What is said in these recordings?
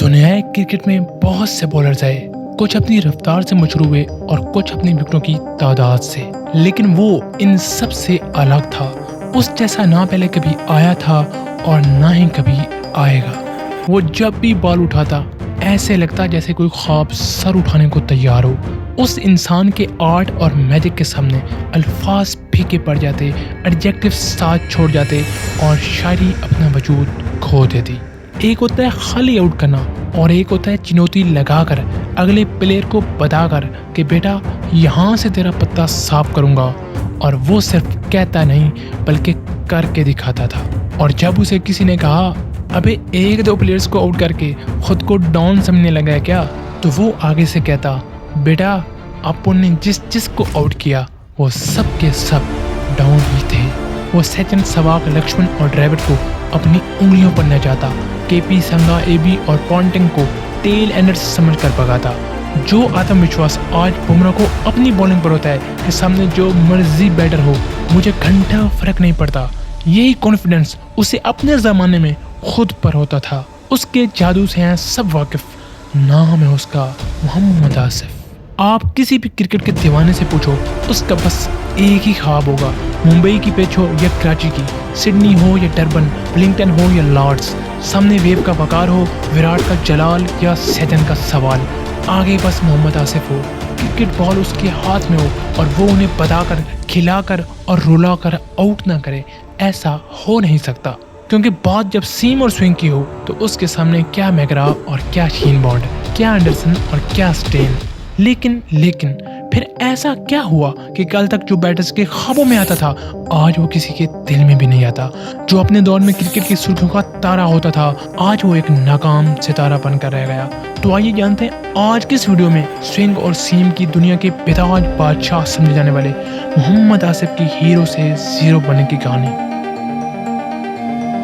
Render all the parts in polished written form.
दुनिया क्रिकेट में बहुत से बॉलर्स आए, कुछ अपनी रफ्तार से मशहूर हुए और कुछ अपनी विकेटों की तादाद से। लेकिन वो इन सब से अलग था। उस जैसा ना पहले कभी आया था और ना ही कभी आएगा। वो जब भी बॉल उठाता ऐसे लगता जैसे कोई ख्वाब सर उठाने को तैयार हो। उस इंसान के आर्ट और मैजिक के सामने अल्फाज फीके पड़ जाते, एडजेक्टिव साथ छोड़ जाते और शायरी अपना वजूद खो देती। एक होता है खाली आउट करना और एक होता है चुनौती लगाकर अगले प्लेयर को बताकर कि बेटा यहाँ से तेरा पत्ता साफ करूँगा। और वो सिर्फ कहता नहीं बल्कि करके दिखाता था। और जब उसे किसी ने कहा अबे एक दो प्लेयर्स को आउट करके खुद को डाउन समझने लगा है क्या, तो वो आगे से कहता बेटा अपन ने जिस को आउट किया वो सब के सब डाउन ही थे। वो सचिन, सहवाग, लक्ष्मण और ड्राविड को अपनी उंगलियों पर न जाता, केपी, संगा, एबी और पॉन्टिंग को टेल एंडर्स समझकर भगाता। जो आत्मविश्वास आज बुमराह को अपनी बॉलिंग पर होता है कि सामने जो मर्जी बैटर हो मुझे घंटा फर्क नहीं पड़ता, यही कॉन्फिडेंस उसे अपने ज़माने में खुद पर होता था। उसके जादू से हैं सब वाकिफ। नाम है उसका मोहम्मद आसिफ। आप किसी भी क्रिकेट के दीवाने से पूछो, उसका बस एक ही ख्वाब होगा, मुंबई की पिच हो या कराची की, सिडनी हो या टर्बन, वेलिंगटन हो या लॉर्ड्स, सामने वेव का वकार हो, विराट का जलाल या सचिन का सवाल, आगे बस मोहम्मद आसिफ हो, क्रिकेट बॉल उसके हाथ में हो और वो उन्हें बताकर, खिलाकर और रुलाकर आउट ना करे। ऐसा हो नहीं सकता, क्योंकि बात जब सीम और स्विंग की हो तो उसके सामने क्या मैकग्राफ और क्या शीन बॉन्ड, क्या एंडरसन और क्या स्टेन। लेकिन फिर ऐसा क्या हुआ कि कल तक जो बैटर्स के ख्वाबों में आता था आज वो किसी के दिल में भी नहीं आता। जो अपने दौर में क्रिकेट की सुर्खियों का तारा होता था आज वो एक नाकाम सितारा बनकर रह गया। तो आइए जानते हैं आज किस वीडियो में स्विंग और सीम की दुनिया के बेताज बादशाह समझे जाने वाले मोहम्मद आसिफ की हीरो से जीरो बनने की कहानी।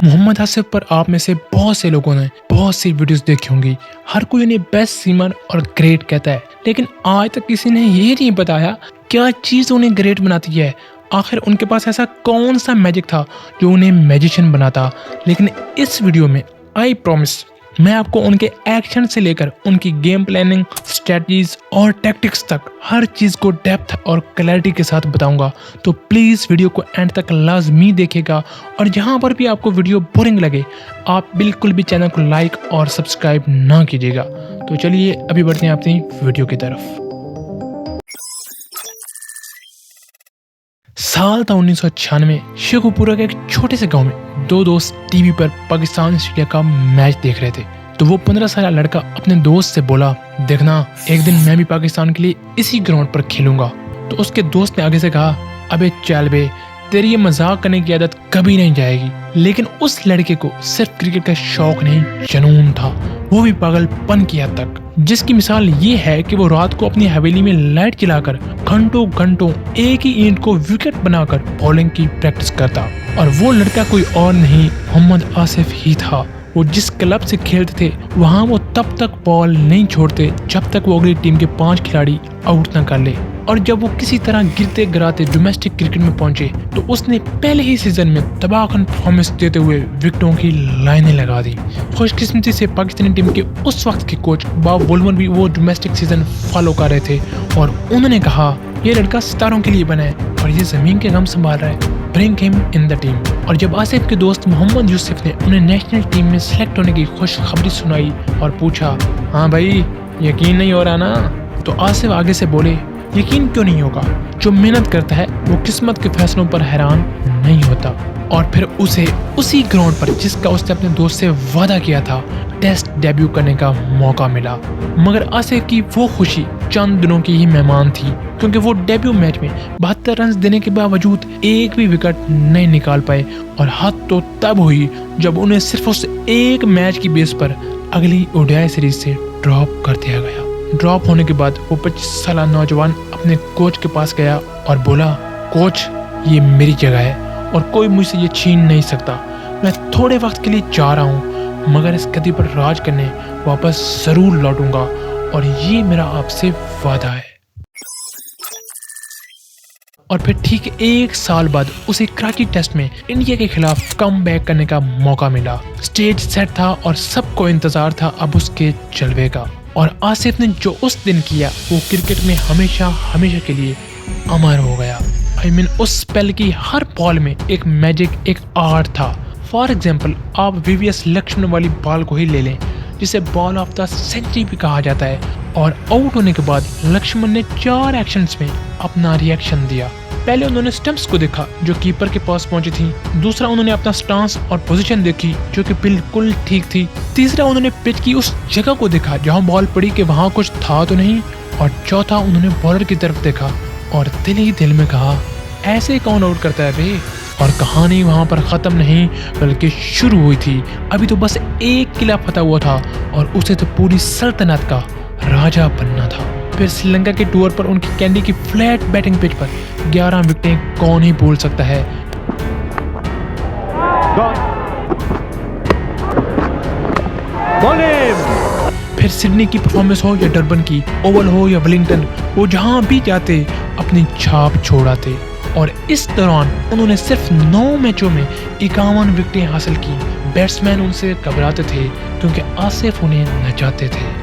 मोहम्मद आसिफ पर आप में से बहुत से लोगों ने बहुत सी वीडियोस देखी होंगी। हर कोई उन्हें बेस्ट सीमर और ग्रेट कहता है, लेकिन आज तक किसी ने ये नहीं बताया क्या चीज़ उन्हें ग्रेट बनाती है। आखिर उनके पास ऐसा कौन सा मैजिक था जो उन्हें मैजिशियन बनाता। लेकिन इस वीडियो में आई प्रॉमिस मैं आपको उनके एक्शन से लेकर उनकी गेम प्लानिंग, स्ट्रेटजीज और टैक्टिक्स तक हर चीज़ को डेप्थ और क्लैरिटी के साथ बताऊंगा। तो प्लीज़ वीडियो को एंड तक लाजमी देखेगा और जहां पर भी आपको वीडियो बोरिंग लगे आप बिल्कुल भी चैनल को लाइक और सब्सक्राइब ना कीजिएगा। तो चलिए अभी बढ़ते हैं अपनी वीडियो की तरफ। साल था 1996। शेखुपुरा के एक छोटे से गांव में दो दोस्त टीवी पर पाकिस्तान ऑस्ट्रेलिया का मैच देख रहे थे। तो वो 15 साल लड़का अपने दोस्त से बोला, देखना एक दिन मैं भी पाकिस्तान के लिए इसी ग्राउंड पर खेलूंगा। तो उसके दोस्त ने आगे से कहा, अबे चल बे, तेरी ये मजाक करने की आदत कभी नहीं जाएगी। लेकिन उस लड़के को सिर्फ क्रिकेट का शौक नहीं जुनून था, वो भी पागलपन की हद तक, जिसकी मिसाल ये है कि वो रात को अपनी हवेली में लाइट जलाकर घंटों घंटों एक ही ईंट को विकेट बनाकर बॉलिंग की प्रैक्टिस करता। और वो लड़का कोई और नहीं मोहम्मद आसिफ ही था। वो जिस क्लब से खेलते थे वहाँ वो तब तक बॉल नहीं छोड़ते जब तक वो अगली टीम के 5 खिलाड़ी आउट न कर ले। और जब वो किसी तरह गिरते गिराते डोमेस्टिक क्रिकेट में पहुंचे तो उसने पहले ही सीजन में तबाहकुन परफॉर्मेंस देते हुए विकेटों की लाइनें लगा दी। खुशकिस्मती से पाकिस्तानी टीम के उस वक्त के कोच बॉब वुलमर भी वो डोमेस्टिक सीजन फॉलो कर रहे थे और उन्होंने कहा, ये लड़का सितारों के लिए बना है और ये जमीन के गम संभाल रहा है, bring him in the team. और जब आसिफ के दोस्त मोहम्मद यूसुफ ने उन्हें नेशनल टीम में सेलेक्ट होने की खुशखबरी सुनाई और पूछा, हाँ भाई यकीन नहीं हो रहा ना? तो आसिफ आगे से बोले, यकीन क्यों नहीं होगा, जो मेहनत करता है वो किस्मत के फैसलों पर हैरान नहीं होता। और फिर उसे उसी ग्राउंड पर जिसका उसने अपने दोस्त से वादा किया था टेस्ट डेब्यू करने का मौका मिला। मगर आसिफ की वो खुशी चंद दिनों की ही मेहमान थी, क्योंकि वो डेब्यू मैच में 72 रन देने के बावजूद एक भी विकेट नहीं निकाल पाए। और हद तो तब हुई जब उन्हें सिर्फ उस एक मैच की बेस पर अगली ओडीआई सीरीज से ड्रॉप कर दिया गया। ड्रॉप होने के बाद वो 25 साल नौजवान अपने कोच के पास गया और बोला, कोच ये मेरी जगह है और कोई मुझसे ये छीन नहीं सकता। मैं थोड़े वक्त के लिए जा रहा हूँ मगर इस गद्दी पर राज करने वापस ज़रूर लौटूंगा और ये मेरा आपसे वादा है। और फिर ठीक 1 साल बाद उसे कराची टेस्ट में इंडिया के खिलाफ कम बैक करने का मौका मिला। स्टेज सेट था और सबको इंतजार था अब उसके जलवे का। और आसिफ ने जो उस दिन किया वो क्रिकेट में हमेशा हमेशा के लिए अमर हो गया। उस स्पेल की हर बॉल में एक मैजिक, एक आर्ट था। फॉर एग्जाम्पल आप वीवीएस लक्ष्मण वाली बॉल को ही ले लें, जिसे बॉल ऑफ द सेंचुरी भी कहा जाता है। और आउट होने के बाद लक्ष्मण ने 4 एक्शंस में अपना रिएक्शन दिया। पहले उन्होंने स्टंप्स को देखा जो कीपर के पास पहुंची थी। दूसरा उन्होंने अपना स्टांस और पोजीशन देखी जो कि बिल्कुल ठीक थी। तीसरा उन्होंने पिच की उस जगह को देखा जहां बॉल पड़ी कि वहां कुछ था तो नहीं। और चौथा उन्होंने बॉलर की तरफ देखा और दिल ही दिल में कहा, ऐसे कौन आउट करता है बे। और कहानी वहां पर खत्म नहीं बल्कि शुरू हुई थी। अभी तो बस एक किला फतह हुआ था और उसे तो पूरी सल्तनत का राजा बनना था। फिर श्रीलंका के टूर पर उनकी कैंडी की फ्लैट बैटिंग पिच पर 11 विकेटें कौन ही बोल सकता है। फिर सिडनी की परफॉर्मेंस हो या डरबन की, ओवल हो या वेलिंगटन, वो जहां भी जाते अपनी छाप छोड़ाते। और इस दौरान उन्होंने सिर्फ 9 मैचों में 51 विकेटें हासिल की। बैट्समैन उनसे घबराते थे क्योंकि आसिफ उन्हें नचाते थे।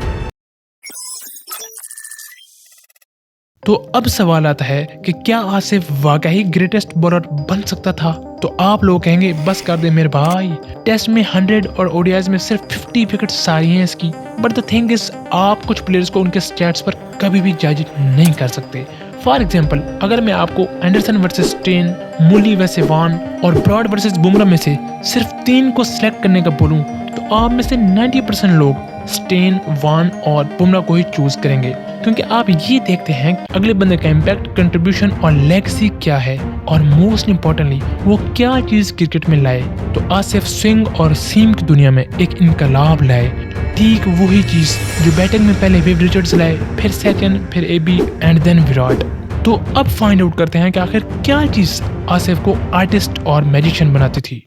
तो अब सवाल आता है कि क्या आसिफ वाकई ग्रेटेस्ट बॉलर बन सकता था? तो आप लोग कहेंगे बस कर दे मेरे भाई, टेस्ट में 100 और ओडीआईज में सिर्फ 50 विकेट सारी हैं इसकी। बट द थिंग इज आप कुछ प्लेयर्स को उनके स्टैट्स पर कभी भी जज नहीं कर सकते। फॉर एग्जाम्पल अगर मैं आपको एंडरसन वर्सेस स्टेन, मुरली वैसे वान और ब्रॉड वर्सेस बुमराह में से सिर्फ 3 को सिलेक्ट करने का बोलूं तो आप में से 90% लोग स्टेन, वान और बुमराह को ही चूज करेंगे, क्योंकि आप ये देखते हैं कि अगले बंदे का इम्पैक्ट, कंट्रीब्यूशन और लेगेसी क्या है और मोस्ट इम्पोर्टेंटली वो क्या चीज क्रिकेट में लाए। तो आसिफ स्विंग और सीम की दुनिया में एक इनकलाब लाए, ठीक वही चीज जो बैटिंग में पहले विव रिचर्ड्स लाए, फिर सचिन, फिर एबी एंड देन विराट। तो अब फाइंड आउट करते हैं कि आखिर क्या चीज आसिफ को आर्टिस्ट और मैजिशियन बनाती थी।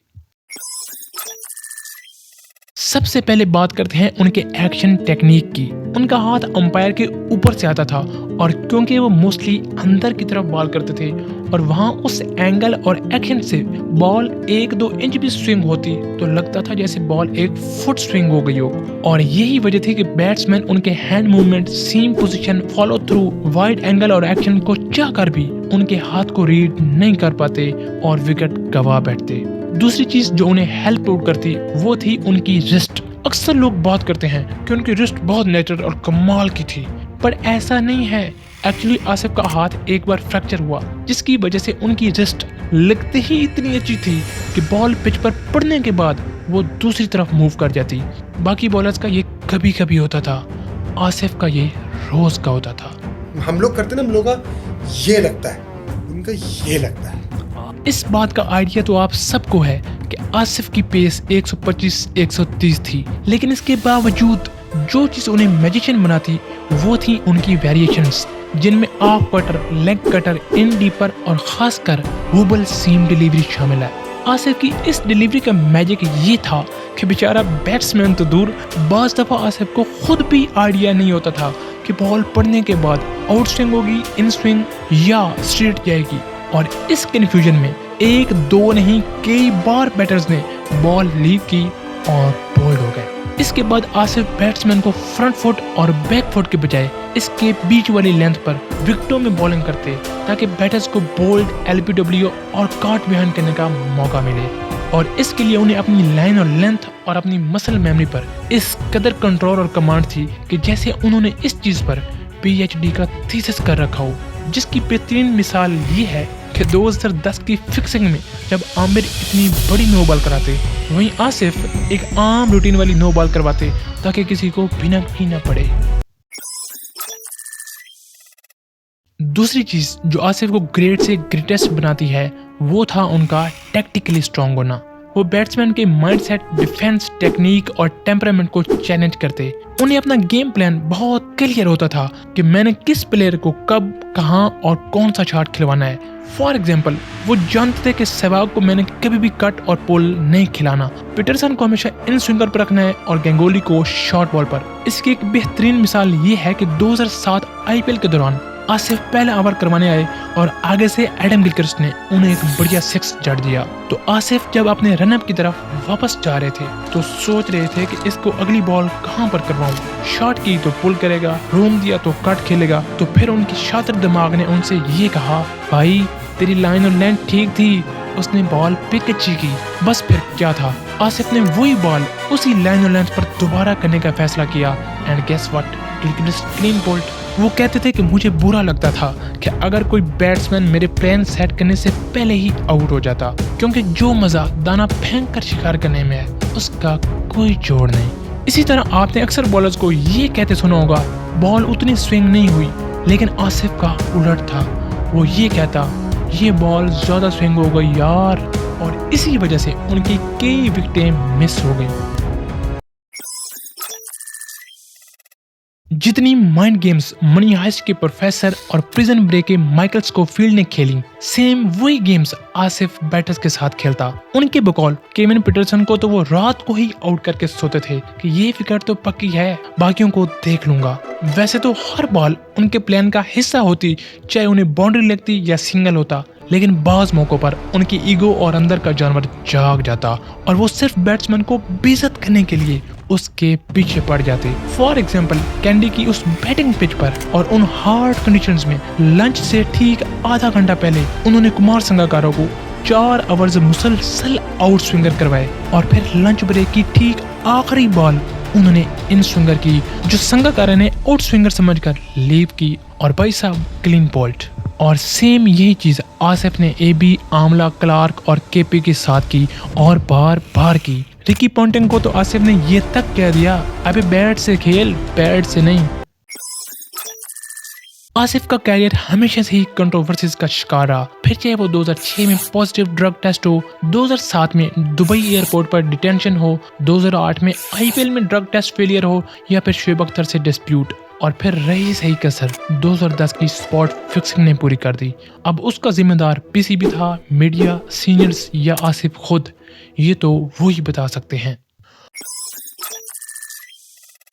सबसे पहले बात करते हैं उनके एक्शन टेक्निक की। उनका हाथ अंपायर के ऊपर से आता था और क्योंकि वो मोस्टली अंदर की तरफ बॉल करते थे और वहां उस एंगल और एक्शन से बॉल 1-2 इंच भी स्विंग होती तो लगता था जैसे बॉल 1 फुट स्विंग हो गई हो। और यही वजह थी कि बैट्समैन उनके hand movement, seam position, follow through, wide angle और एक्शन को चाह कर भी उनके हाथ को रीड नहीं कर पाते और विकेट गवा बैठते। दूसरी चीज जो उन्हें हेल्प आउट करती वो थी उनकी रिस्ट। अक्सर लोग बात करते हैं कि उनकी रिस्ट बहुत नेचुरल और कमाल की थी, पर ऐसा नहीं है। एक्चुअली आसिफ का हाथ एक बार फ्रैक्चर हुआ जिसकी वजह से उनकी रिस्ट लगते ही इतनी अच्छी थी कि बॉल पिच पर पड़ने के बाद वो दूसरी तरफ मूव कर जाती। बाकी बॉलर्स का ये कभी कभी होता था, आसिफ का ये रोज का होता था। हम लोग करते ना, हम लोग का ये लगता है, उनका ये लगता है। इस बात का आइडिया तो आप सबको है कि आसिफ की पेस 125-130 थी, लेकिन इसके बावजूद जो चीज उन्हें मैजिशियन बनाती वो थी उनकी वेरिएशंस, जिनमें ऑफ कटर, लेग कटर, इन डीपर और खासकर वुबल सीम डिलीवरी शामिल है। आसिफ की इस डिलीवरी का मैजिक ये था कि बेचारा बैट्समैन तो दूर, बाज दफा आसिफ को खुद भी आइडिया नहीं होता था कि बॉल पड़ने के बाद आउट स्विंग होगी, इन स्विंग या स्ट्रेट जाएगी। और इस कंफ्यूजन में 1-2 नहीं कई बार बैटर्स ने बॉल लीव की और बोल्ड हो गए। इसके बाद आसिफ बैट्समैन को फ्रंट फुट और बैक फुट के बजाय इसके बीच वाली लेंथ पर विकेटों में बॉलिंग करते ताकि बैटर्स को बोल्ड, एलबीडब्ल्यू और काट बिहाइंड करने का मौका मिले। और इसके लिए उन्हें अपनी लाइन और लेंथ और अपनी मसल मेमोरी पर इस कदर कंट्रोल और कमांड थी कि जैसे उन्होंने इस चीज पर पीएचडी का थीसिस कर रखा हो। जिसकी बेहतरीन मिसाल ये है कि 2010 की फिक्सिंग में जब आमिर इतनी बड़ी नो बॉल कराते, वहीं आसिफ एक आम रूटीन वाली नो बॉल करवाते ताकि किसी को भिनक भी न पड़े। दूसरी चीज जो आसिफ को ग्रेट से ग्रेटेस्ट बनाती है वो था उनका टैक्टिकली स्ट्रांग होना। वो बैट्समैन के माइंडसेट, डिफेंस, टेक्निक और टेम्परामेंट को चैलेंज करते। उन्हें अपना गेम प्लान बहुत क्लियर होता था कि मैंने किस प्लेयर को कब, कहां और कौन सा शॉट खिलवाना है। फॉर एग्जाम्पल वो जानते थे कि सहवाग को मैंने कभी भी कट और पुल नहीं खिलाना, पीटरसन को हमेशा इन स्विंगर पर रखना है और गंगोली को शॉर्ट बॉल पर। इसकी एक बेहतरीन मिसाल ये है कि 2007 आईपीएल के दौरान आसिफ पहला ओवर करवाने आए और आगे से एडम गिलक्रिस्ट ने उन्हें एक बढ़िया सिक्स जड़ दिया। तो आसिफ जब अपने रनअप की तरफ वापस जा रहे थे तो सोच रहे थे कि इसको अगली बॉल कहां पर करवाऊं। शॉट की तो पुल करेगा, रोम दिया तो कट खेलेगा। तो फिर उनकी शातिर दिमाग ने उनसे ये कहा, भाई तेरी लाइन और लेंथ ठीक थी, उसने बॉल पिक अच्छी की। बस फिर क्या था, आसिफ ने वही बॉल उसी लाइन और लेंथ पर दोबारा करने का फैसला किया and guess what, Gilchrist clean bowled. वो कहते थे कि मुझे बुरा लगता था कि अगर कोई बैट्समैन मेरे प्लान सेट करने से पहले ही आउट हो जाता, क्योंकि जो मजा दाना फेंक कर शिकार करने में है उसका कोई जोड़ नहीं। इसी तरह आपने अक्सर बॉलर्स को ये कहते सुना होगा, बॉल उतनी स्विंग नहीं हुई, लेकिन आसिफ का उलट था। वो ये कहता, ये बॉल ज्यादा स्विंग हो गई यार, और इसी वजह से उनकी कई विकेटें मिस हो गई। जितनी माइंड गेम्स मनी हाइस्ट के प्रोफेसर और प्रिजन ब्रेक के माइकल स्कोफील्ड ने खेली, सेम वही गेम्स आसिफ बैटर्स के साथ खेलता। उनके बकौल केविन पीटरसन को तो वो रात को ही आउट करके सोते थे कि ये विकेट तो पक्की है, बाकियों को देख लूंगा। वैसे तो हर बॉल उनके प्लान का हिस्सा होती, चाहे उन्हें बाउंड्री लगती या सिंगल होता, लेकिन बाज मौकों पर उनकी ईगो और अंदर का जानवर जाग जाता और वो सिर्फ बैट्समैन को बेइज्जत करने के लिए उसके पीछे पड़ जाते। फॉर एग्जाम्पल, कैंडी की उस बैटिंग पिच पर और उन हार्ड कंडीशंस में लंच से ठीक आधा घंटा पहले उन्होंने कुमार संगकारा को 4 ओवर्स मुसलसल आउट स्विंगर करवाए और फिर लंच ब्रेक की ठीक आखिरी बॉल उन्होंने इन स्विंगर की, जो संगकारा ने आउट स्विंगर समझकर लीव की, और भाई साहब क्लीन बोल्ड। और सेम यही चीज आसिफ ने एबी, आमला, क्लार्क और केपी के साथ की और बार बार की। रिकी पॉन्टिंग को तो आसिफ ने ये तक कह दिया, अबे बैट से खेल, पैड से नहीं। आसिफ का कैरियर हमेशा से ही कंट्रोवर्सीज का शिकार रहा, फिर चाहे वो 2006 में पॉजिटिव ड्रग टेस्ट हो, 2007 में दुबई एयरपोर्ट पर डिटेंशन हो, 2008 में आईपीएल में ड्रग टेस्ट फेलियर हो, या फिर शुएब अख्तर से डिस्प्यूट, और फिर रही सही कसर 2010 की स्पॉट फिक्सिंग ने पूरी कर दी। अब उसका जिम्मेदार पीसीबी था, मीडिया, सीनियर्स या आसिफ खुद, ये तो वो ही बता सकते हैं।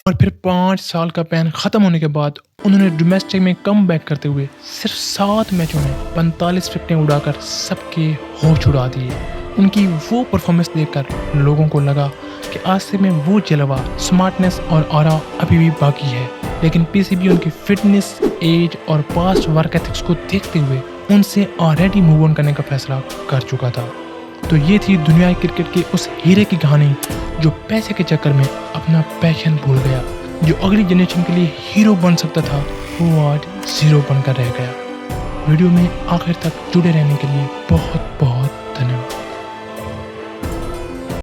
और फिर 5 साल का पैन खत्म होने के बाद उन्होंने डोमेस्टिक में कम बैक करते हुए सिर्फ 7 मैचों में 45 विकेटें उड़ाकर सबके होश उड़ा दिए। उनकी वो परफॉर्मेंस देखकर लोगों को लगा कि आसिफ में वो जलवा, स्मार्टनेस और ऑरा अभी भी बाकी है, लेकिन पीसीबी उनकी फिटनेस, एज और पास्ट वर्क एथिक्स को देखते हुए उनसे ऑलरेडी मूव ऑन करने का फैसला कर चुका था। तो ये थी दुनिया क्रिकेट के उस हीरे की कहानी जो पैसे के चक्कर में अपना पैशन भूल गया, जो अगली जनरेशन के लिए हीरो बन सकता था, वो आज जीरो बनकर रह गया। वीडियो में आखिर तक जुड़े रहने के लिए बहुत बहुत